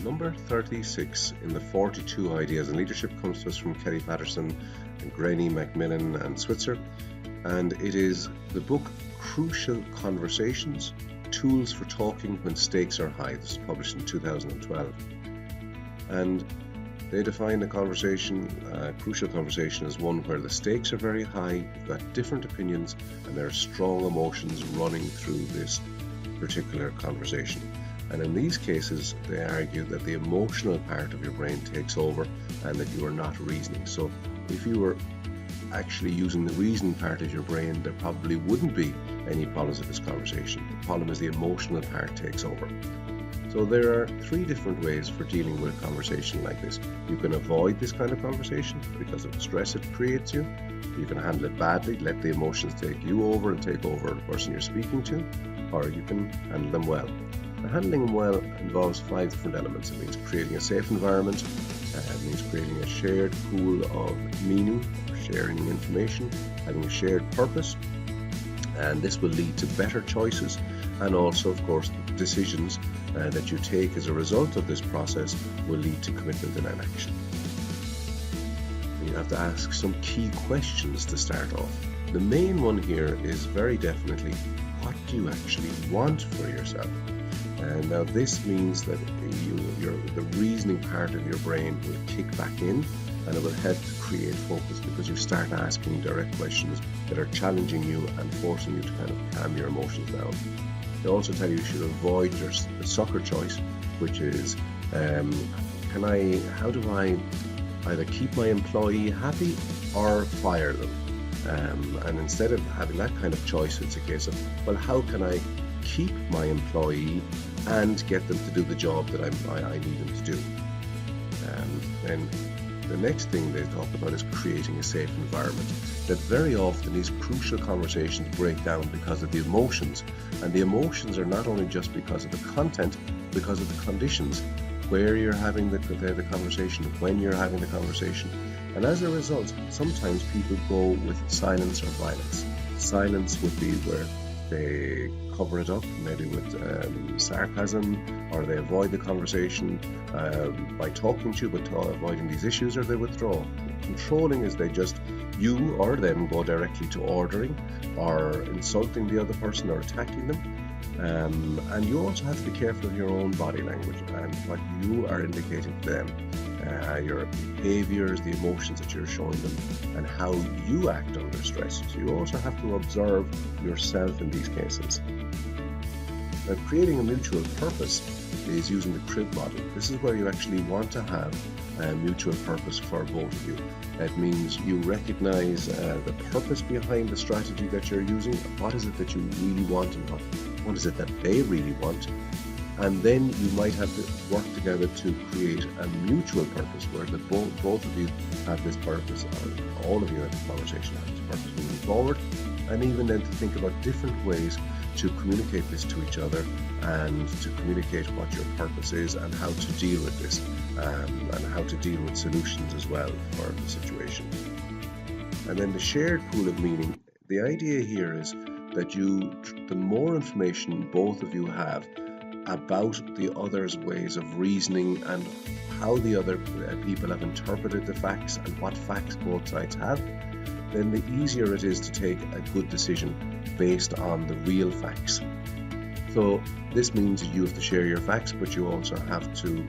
Number 36 in the 42 Ideas in Leadership comes to us from Kelly Patterson and Granny Macmillan and Switzer, and it is the book Crucial Conversations, Tools for Talking When Stakes Are High. This is published in 2012. And they define a crucial conversation as one where the stakes are very high, you've got different opinions, and there are strong emotions running through this particular conversation. And in these cases, they argue that the emotional part of your brain takes over and that you are not reasoning. So if you were actually using the reasoning part of your brain, there probably wouldn't be any problems with this conversation. The problem is the emotional part takes over. So there are three different ways for dealing with a conversation like this. You can avoid this kind of conversation because of the stress it creates you. You can handle it badly, let the emotions take you over and take over the person you're speaking to, or you can handle them well. Handling them well involves 5 different elements. It means creating a safe environment, it means creating a shared pool of meaning, sharing information, having a shared purpose, and this will lead to better choices, and also, of course, decisions that you take as a result of this process will lead to commitment and action. You have to ask some key questions to start off. The main one here is very definitely, what do you actually want for yourself? And now this means that the reasoning part of your brain will kick back in, and it will help to create focus because you start asking direct questions that are challenging you and forcing you to kind of calm your emotions down. They also tell you should avoid the sucker choice, which is how do I either keep my employee happy or fire them? And instead of having that kind of choice, it's a case of, well, how can I keep my employee and get them to do the job that I need them to do? Then the next thing they talk about is creating a safe environment. That very often these crucial conversations break down because of the emotions, and the emotions are not only just because of the content, because of the conditions, where you're having the conversation, when you're having the conversation. And as a result, sometimes people go with silence or violence. Silence would be where they cover it up, maybe with sarcasm, or they avoid the conversation by talking to you, but avoiding these issues, or they withdraw. Controlling is you or them go directly to ordering or insulting the other person or attacking them. And you also have to be careful of your own body language and what you are indicating to them, your behaviors, the emotions that you're showing them, and how you act under stress. So you also have to observe yourself in these cases. Now, creating a mutual purpose is using the crib model. This is where you actually want to have a mutual purpose for both of you. It means you recognize the purpose behind the strategy that you're using. What is it that you really want, and what is it that they really want? And then you might have to work together to create a mutual purpose where both of you have this purpose, or all of you in the conversation have this purpose moving forward, and even then to think about different ways to communicate this to each other and to communicate what your purpose is and how to deal with this, and how to deal with solutions as well for the situation. And then the shared pool of meaning. The idea here is that the more information both of you have about the other's ways of reasoning and how the other people have interpreted the facts and what facts both sides have, then the easier it is to take a good decision based on the real facts. So this means you have to share your facts, but you also have to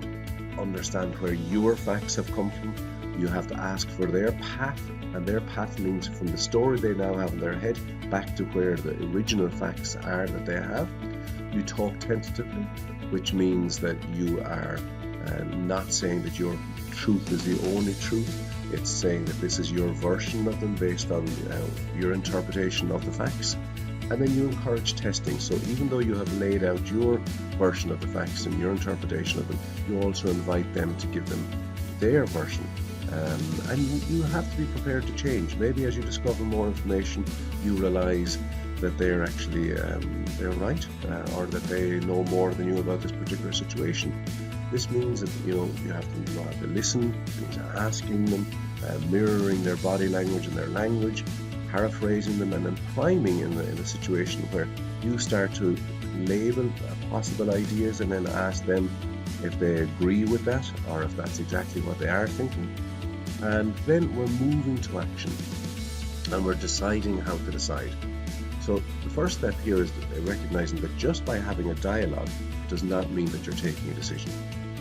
understand where your facts have come from. You have to ask for their path, and their path means from the story they now have in their head back to where the original facts are that they have. You talk tentatively, which means that you are not saying that your truth is the only truth. It's saying that this is your version of them based on your interpretation of the facts. And then you encourage testing. So even though you have laid out your version of the facts and your interpretation of them, you also invite them to give them their version. And you have to be prepared to change. Maybe as you discover more information, you realize that they're actually they're right, or that they know more than you about this particular situation. This means that you have to listen, asking them, mirroring their body language and their language, paraphrasing them, and then priming in a situation where you start to label possible ideas and then ask them if they agree with that or if that's exactly what they are thinking. And then we're moving to action and we're deciding how to decide. So the first step here is recognizing that just by having a dialogue does not mean that you're taking a decision.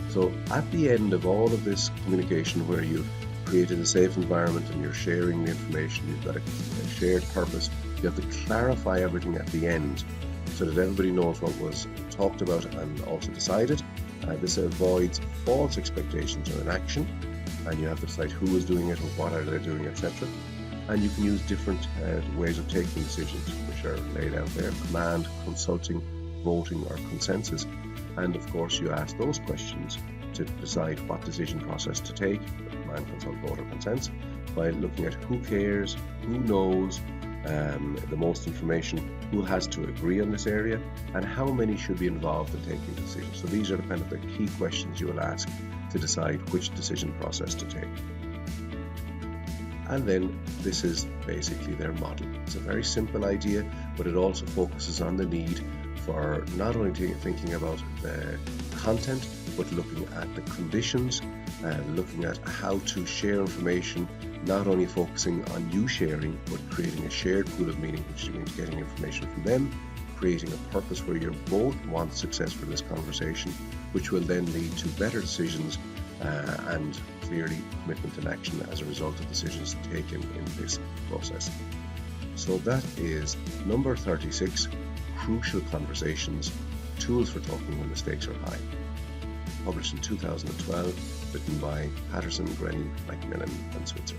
So at the end of all of this communication, where you've created a safe environment and you're sharing the information, you've got a shared purpose, you have to clarify everything at the end so that everybody knows what was talked about and also decided. This avoids false expectations or inaction, and you have to decide who is doing it or what are they doing, etc. And you can use different ways of taking decisions, which are laid out there: command, consulting, voting, or consensus. And of course, you ask those questions to decide what decision process to take: command, consult, vote, or consent, by looking at who cares, who knows the most information, who has to agree on this area, and how many should be involved in taking the decision. So these are the kind of the key questions you will ask to decide which decision process to take. And then this is basically their model. It's a very simple idea, but it also focuses on the need for not only thinking about the content, but looking at the conditions, looking at how to share information, not only focusing on you sharing, but creating a shared pool of meaning, which means getting information from them, creating a purpose where you both want success for this conversation, which will then lead to better decisions and clearly commitment and action as a result of decisions taken in this process. So that is number 36, Crucial Conversations, Tools for Talking When the Stakes Are High. Published in 2012, written by Patterson, Grenny, Macmillan and Switzer.